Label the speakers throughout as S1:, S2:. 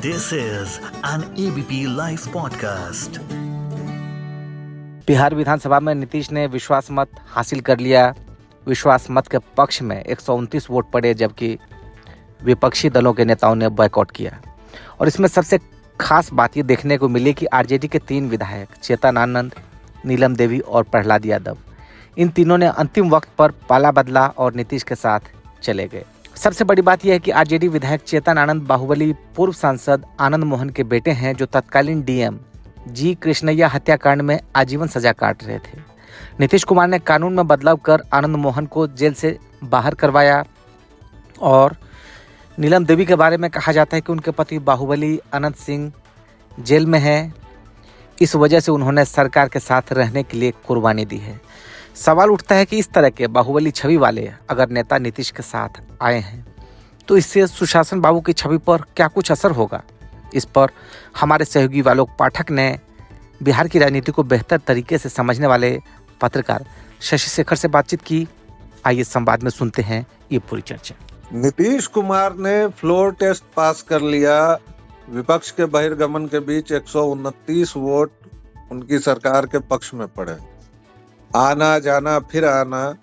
S1: This is an ABP Life podcast.
S2: Bihar विधानसभा में नीतीश ने विश्वास मत हासिल कर लिया। विश्वास मत के पक्ष में 129 वोट पड़े, जबकि विपक्षी दलों के नेताओं ने बॉयकॉट किया। और इसमें सबसे खास बात ये देखने को मिली कि आरजेडी के 3 विधायक चेतन आनंद, नीलम देवी और प्रहलाद यादव, इन तीनों ने अंतिम वक्त पर पाला बदला और नीतीश के साथ चले गए। सबसे बड़ी बात यह है कि आरजेडी विधायक चेतन आनंद बाहुबली पूर्व सांसद आनंद मोहन के बेटे हैं, जो तत्कालीन डीएम जी कृष्णैया हत्याकांड में आजीवन सजा काट रहे थे। नीतीश कुमार ने कानून में बदलाव कर आनंद मोहन को जेल से बाहर करवाया। और नीलम देवी के बारे में कहा जाता है कि उनके पति बाहुबली अनंत सिंह जेल में हैं। इस वजह से उन्होंने सरकार के साथ रहने के लिए कुर्बानी दी है। सवाल उठता है कि इस तरह के बाहुबली छवि वाले अगर नेता नीतीश के साथ आए हैं तो इससे सुशासन बाबू की छवि पर क्या कुछ असर होगा। इस पर हमारे सहयोगी वालोक पाठक ने बिहार की राजनीति को बेहतर तरीके से समझने वाले पत्रकार शशि शेखर से बातचीत की। आइए संवाद में सुनते हैं ये पूरी चर्चा।
S3: नीतीश कुमार ने फ्लोर टेस्ट पास कर लिया। विपक्ष के बहिर्गमन के बीच 129 वोट उनकी सरकार के पक्ष में पड़े। आना जाना फिर आना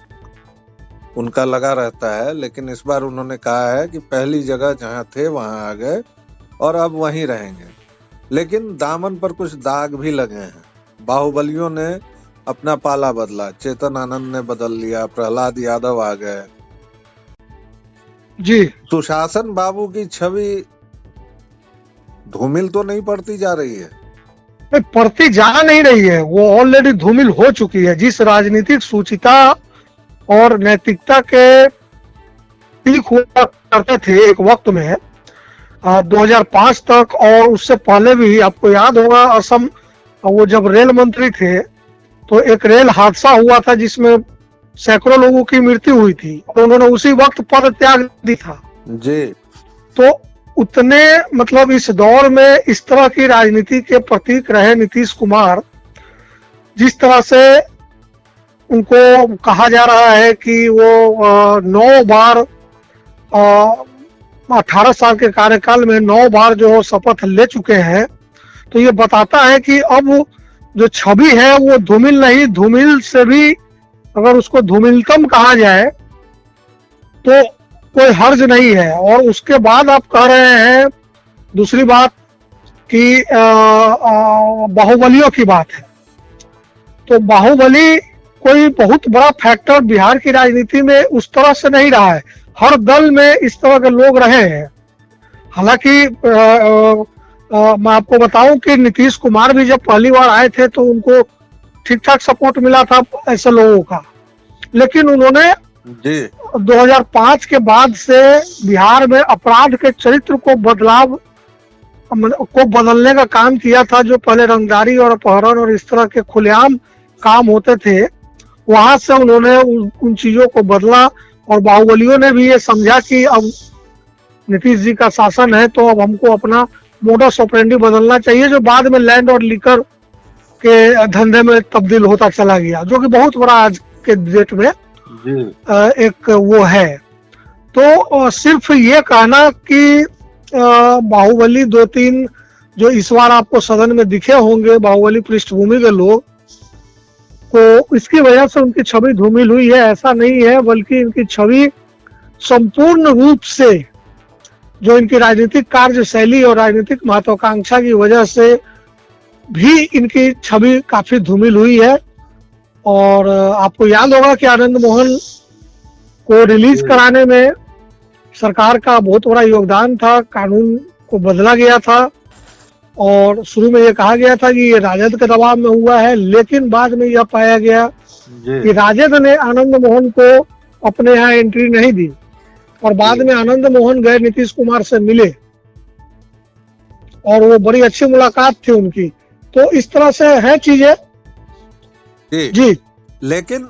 S3: उनका लगा रहता है, लेकिन इस बार उन्होंने कहा है कि पहली जगह जहां थे वहां आ गए और अब वहीं रहेंगे। लेकिन दामन पर कुछ दाग भी लगे हैं। बाहुबलियों ने अपना पाला बदला, चेतन आनंद ने बदल लिया, प्रहलाद यादव आ गए
S4: जी।
S3: सुशासन बाबू की छवि धूमिल तो नहीं पड़ती जा रही है?
S4: पड़ती जा नहीं रही है, वो ऑलरेडी धूमिल हो चुकी है। जिस राजनीतिक सूचिता और नैतिकता के पीक हुआ करते थे एक वक्त में 2005 तक, और उससे पहले भी आपको याद होगा असम, वो जब रेल मंत्री थे तो एक रेल हादसा हुआ था जिसमें सैकड़ों लोगों की मृत्यु हुई थी और उन्होंने उसी वक्त पद त्याग दी था
S3: जी।
S4: तो उतने मतलब इस दौर में इस तरह की राजनीति के प्रतीक रहे नीतीश कुमार। जिस तरह से उनको कहा जा रहा है कि वो 9 बार 18 साल के कार्यकाल में 9 बार जो शपथ ले चुके हैं, तो ये बताता है कि अब जो छवि है वो धूमिल नहीं, धूमिल से भी अगर उसको धूमिलतम कहा जाए तो कोई हर्ज नहीं है। और उसके बाद आप कह रहे हैं दूसरी बात कि बाहुबलियों की बात है, तो बाहुबली कोई बहुत बड़ा फैक्टर बिहार की राजनीति में उस तरह से नहीं रहा है। हर दल में इस तरह के लोग रहे हैं। हालांकि मैं आपको बताऊं कि नीतीश कुमार भी जब पहली बार आए थे तो उनको ठीक ठाक सपोर्ट मिला था ऐसे लोगों का, लेकिन उन्होंने 2005 के बाद से बिहार में अपराध के चरित्र को बदलने का काम किया था। जो पहले रंगदारी और अपहरण और इस तरह के खुलेआम काम होते थे, वहां से उन्होंने उन चीजों को बदला। और बाहुबलियों ने भी ये समझा कि अब नीतीश जी का शासन है तो अब हमको अपना मोडस ऑपरेंडी बदलना चाहिए, जो बाद में लैंड और लीकर के धंधे में तब्दील होता चला गया, जो कि बहुत बड़ा आज के डेट में एक वो है। तो सिर्फ ये कहना कि बाहुबली 2-3 जो इस बार आपको सदन में दिखे होंगे बाहुबली पृष्ठभूमि के लोग को, इसकी वजह से उनकी छवि धूमिल हुई है, ऐसा नहीं है। बल्कि इनकी छवि संपूर्ण रूप से जो इनकी राजनीतिक कार्यशैली और राजनीतिक महत्वाकांक्षा की वजह से भी इनकी छवि काफी धूमिल हुई है। और आपको याद होगा कि आनंद मोहन को रिलीज कराने में सरकार का बहुत बड़ा योगदान था। कानून को बदला गया था और शुरू में ये कहा गया था कि ये राजद के दबाव में हुआ है, लेकिन बाद में यह पाया गया कि राजद ने आनंद मोहन को अपने यहाँ एंट्री नहीं दी और बाद में आनंद मोहन गए नीतीश कुमार से मिले और वो बड़ी अच्छी मुलाकात थी उनकी। तो इस तरह से है चीजें जी।
S3: लेकिन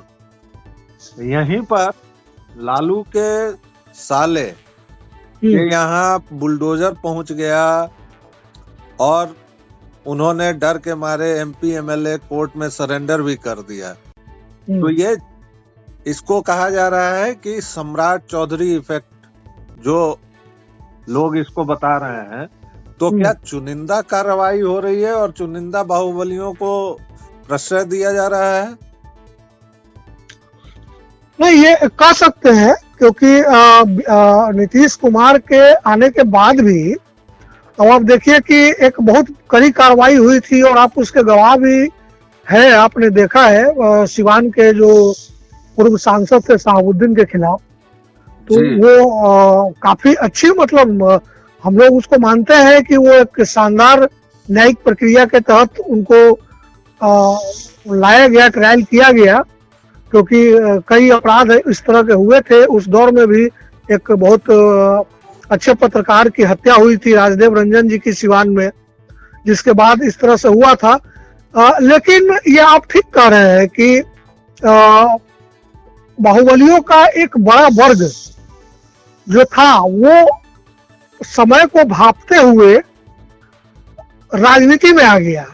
S3: यहीं पर लालू के साले के यहाँ बुलडोजर पहुंच गया और उन्होंने डर के मारे एमपी एमएलए कोर्ट में सरेंडर भी कर दिया। तो ये इसको कहा जा रहा है कि सम्राट चौधरी इफेक्ट जो लोग इसको बता रहे हैं, तो क्या चुनिंदा कार्रवाई हो रही है और चुनिंदा बाहुबलियों को प्रश्रय दिया जा रहा है?
S4: नहीं, ये कह सकते हैं, क्योंकि नीतीश कुमार के आने के बाद भी अब आप देखिए कि एक बहुत कड़ी कार्रवाई हुई थी और आप उसके गवाह भी है, आपने देखा है सिवान के जो पूर्व सांसद थे शहाबुद्दीन के खिलाफ, तो वो काफी अच्छी, मतलब हम लोग उसको मानते हैं कि वो एक शानदार न्यायिक प्रक्रिया के तहत उनको लाया गया, ट्रायल किया गया, क्योंकि कई अपराध इस तरह के हुए थे। उस दौर में भी एक बहुत अच्छे पत्रकार की हत्या हुई थी, राजदेव रंजन जी की सिवान में, जिसके बाद इस तरह से हुआ था। लेकिन ये आप ठीक कह रहे हैं कि बाहुबलियों का एक बड़ा वर्ग जो था वो समय को भांपते हुए राजनीति में आ गया,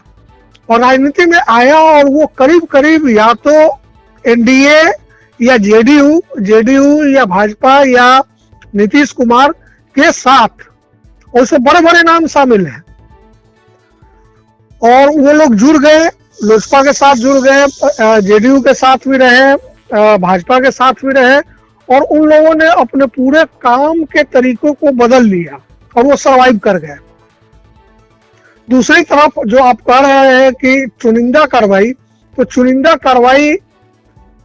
S4: और राजनीति में आया और वो करीब करीब या तो एनडीए या जेडीयू या भाजपा या नीतीश कुमार के साथ, और उसमें बड़े बड़े नाम शामिल हैं, और वो लोग जुड़ गए, लोजपा के साथ जुड़ गए, जेडीयू के साथ भी रहे, भाजपा के साथ भी रहे, और उन लोगों ने अपने पूरे काम के तरीकों को बदल लिया और वो सरवाइव कर गए। दूसरी तरफ जो आप कह रहे हैं कि चुनिंदा कार्रवाई, तो चुनिंदा कार्रवाई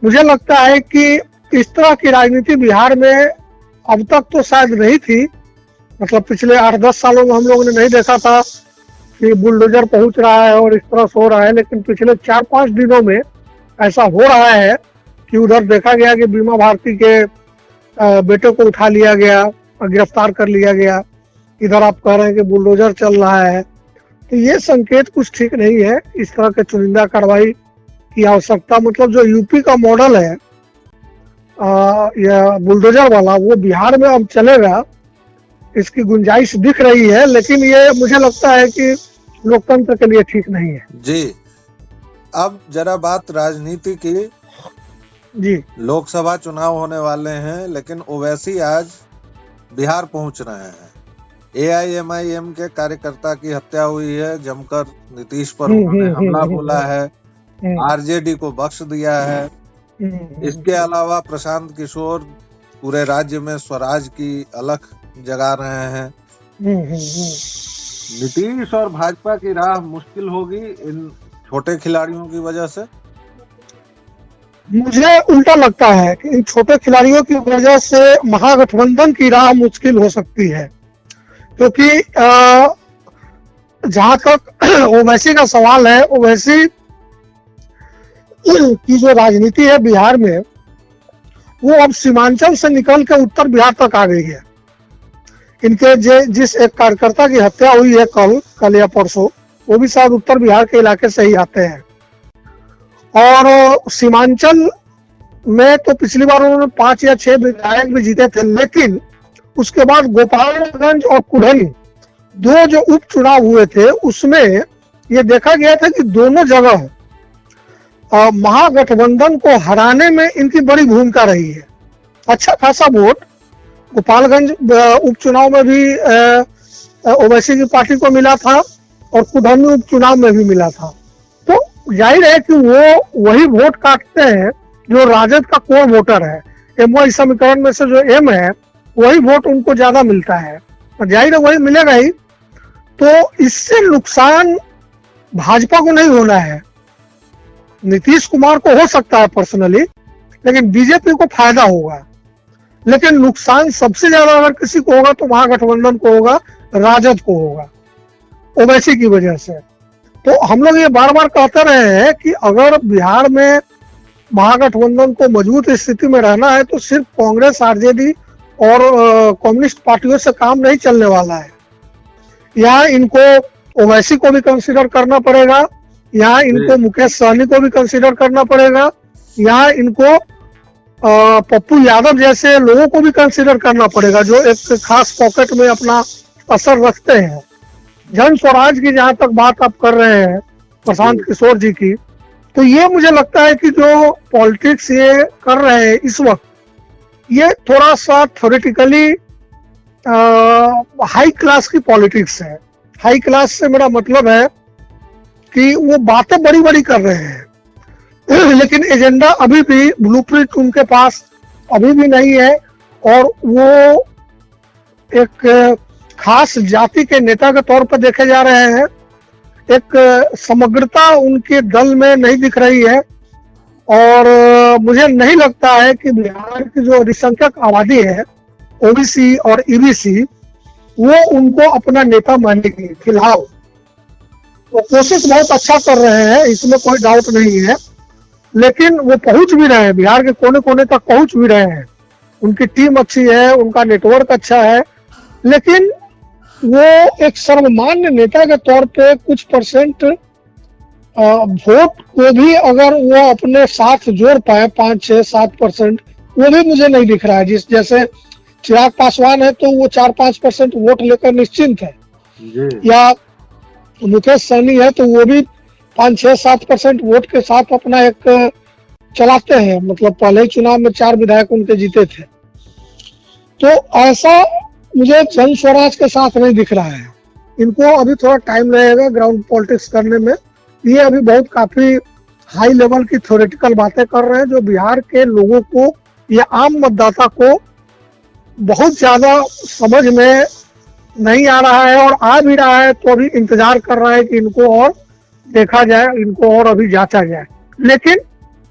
S4: मुझे लगता है कि इस तरह की राजनीति बिहार में अब तक तो शायद नहीं थी। मतलब पिछले 8-10 सालों में हम लोगों ने नहीं देखा था कि बुलडोजर पहुंच रहा है और इस तरह से हो रहा है, लेकिन पिछले 4-5 दिनों में ऐसा हो रहा है कि उधर देखा गया कि बीमा भारती के बेटे को उठा लिया गया और गिरफ्तार कर लिया गया, इधर आप कह रहे हैं कि बुलडोजर चल रहा है, तो ये संकेत कुछ ठीक नहीं है। इस तरह के चुनिंदा कार्रवाई की आवश्यकता, मतलब जो यूपी का मॉडल है या बुलडोजर वाला, वो बिहार में अब चलेगा, इसकी गुंजाइश दिख रही है, लेकिन ये मुझे लगता है कि लोकतंत्र के लिए ठीक नहीं है।
S3: जी, अब जरा बात राजनीति की।
S4: जी,
S3: लोकसभा चुनाव होने वाले हैं, लेकिन ओवैसी आज बिहार पहुंच रहे हैं। एआईएमआईएम के कार्यकर्ता की हत्या हुई है, जमकर नीतीश पर उन्होंने हमला बोला है, आरजेडी को बख्श दिया है। इसके अलावा प्रशांत किशोर पूरे राज्य में स्वराज की अलख जगा रहे हैं। नीतीश और भाजपा की राह मुश्किल होगी इन छोटे खिलाड़ियों की वजह से।
S4: मुझे उल्टा लगता है कि इन छोटे खिलाड़ियों की वजह से महागठबंधन की राह मुश्किल हो सकती है, क्योंकि जहां तक ओवैसी का सवाल है, ओवैसी की जो राजनीति है बिहार में, वो अब सीमांचल से निकल के उत्तर बिहार तक आ गई है। इनके जिस एक कार्यकर्ता की हत्या हुई है कल या परसों, वो भी शायद उत्तर बिहार के इलाके से ही आते हैं। और सीमांचल में तो पिछली बार उन्होंने 5 या 6 विधायक भी जीते थे, लेकिन उसके बाद गोपालगंज और कुढ़नी 2 जो उपचुनाव हुए थे, उसमें ये देखा गया था कि दोनों जगह महागठबंधन को हराने में इनकी बड़ी भूमिका रही है। अच्छा खासा वोट गोपालगंज उपचुनाव में भी ओवैसी की पार्टी को मिला था और कुढ़नी उपचुनाव में भी मिला था। तो जाहिर है कि वो वही वोट काटते हैं जो राजद का कोर वोटर है। एमवाई समीकरण में से जो एम है, वही वोट उनको ज्यादा मिलता है, और जाहिर है वही मिलेगा ही। तो इससे नुकसान भाजपा को नहीं होना है, नीतीश कुमार को हो सकता है पर्सनली, लेकिन बीजेपी को फायदा होगा। लेकिन नुकसान सबसे ज्यादा अगर किसी को होगा तो महागठबंधन को होगा, राजद को होगा, ओवैसी की वजह से। तो हम लोग ये बार बार कहते रहे हैं कि अगर बिहार में महागठबंधन को मजबूत स्थिति में रहना है तो सिर्फ कांग्रेस, आरजेडी और कम्युनिस्ट पार्टियों से काम नहीं चलने वाला है। यहाँ इनको ओवैसी को भी कंसीडर करना पड़ेगा, यहाँ इनको मुकेश सहनी को भी कंसीडर करना पड़ेगा, यहाँ इनको पप्पू यादव जैसे लोगों को भी कंसीडर करना पड़ेगा जो एक खास पॉकेट में अपना असर रखते हैं। जन स्वराज की जहां तक बात आप कर रहे हैं, प्रशांत किशोर जी की, तो ये मुझे लगता है कि जो पॉलिटिक्स ये कर रहे हैं इस वक्त, ये थोड़ा सा थ्योरेटिकली हाई क्लास की पॉलिटिक्स है। हाई क्लास से मेरा मतलब है कि वो बातें बड़ी बड़ी कर रहे हैं लेकिन एजेंडा अभी भी, ब्लूप्रिंट उनके पास अभी भी नहीं है, और वो एक खास जाति के नेता के तौर पर देखे जा रहे हैं। एक समग्रता उनके दल में नहीं दिख रही है, और मुझे नहीं लगता है कि बिहार की जो अल्पसंख्यक आबादी है, ओबीसी और ईबीसी, वो उनको अपना नेता मानेगी। फिलहाल वो कोशिश बहुत अच्छा कर रहे हैं, इसमें कोई डाउट नहीं है, लेकिन वो पहुंच भी रहे हैं, बिहार के कोने कोने तक पहुंच भी रहे हैं। उनकी टीम अच्छी है, उनका नेटवर्क अच्छा है, लेकिन वो एक सर्वमान्य नेता के तौर पे कुछ परसेंट वोट को भी अगर वो अपने साथ जोड़ पाए, 5-6-7%, वो भी मुझे नहीं दिख रहा है। जैसे चिराग पासवान है तो वो 4-5% वोट लेकर निश्चिंत है, या मुकेश सहनी है तो वो भी 5-6-7% वोट के साथ अपना एक चलाते हैं। मतलब पहले ही चुनाव में 4 विधायक उनके जीते थे। तो ऐसा मुझे जन स्वराज के साथ नहीं दिख रहा है। इनको अभी थोड़ा टाइम लगेगा ग्राउंड पॉलिटिक्स करने में। ये अभी बहुत काफी हाई लेवल की थ्योरेटिकल बातें कर रहे हैं, जो बिहार के लोगों को या आम मतदाता को बहुत ज्यादा समझ में नहीं आ रहा है, और आ भी रहा है तो अभी इंतजार कर रहा है कि इनको और देखा जाए, इनको और अभी जांचा जाए। लेकिन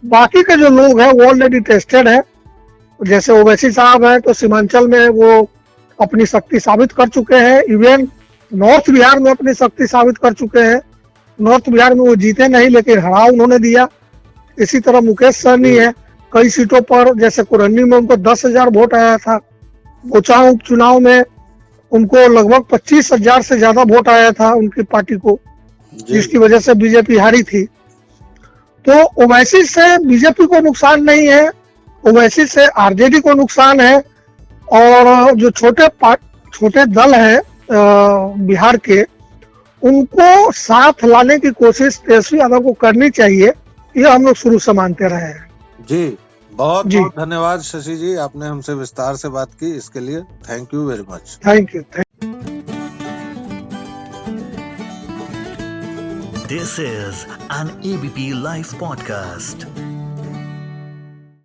S4: बाकी के जो लोग हैं वो ऑलरेडी टेस्टेड है। जैसे ओवैसी साहब हैं तो सीमांचल में वो अपनी शक्ति साबित कर चुके हैं, इवन नॉर्थ बिहार में अपनी शक्ति साबित कर चुके हैं। नॉर्थ बिहार में वो जीते नहीं, लेकिन हरा उन्होंने दिया। इसी तरह मुकेश सहनी है, कई सीटों पर, जैसे कुरन्नी में उनको 10,000 वोट आया था, गोचा उपचुनाव में उनको लगभग 25,000 से ज्यादा वोट आया था उनकी पार्टी को, जिसकी वजह से बीजेपी हारी थी। तो ओवैसी से बीजेपी को नुकसान नहीं है, ओवैसी से आरजेडी को नुकसान है, और जो छोटे दल है बिहार के, उनको साथ लाने की कोशिश तेजस्वी यादव को करनी चाहिए। ये हम लोग शुरू से मानते रहे हैं।
S3: जी, बहुत बहुत धन्यवाद शशि जी, आपने हमसे विस्तार से बात की, इसके लिए thank you very much.
S4: Thank you.
S1: This is an ABP Life podcast.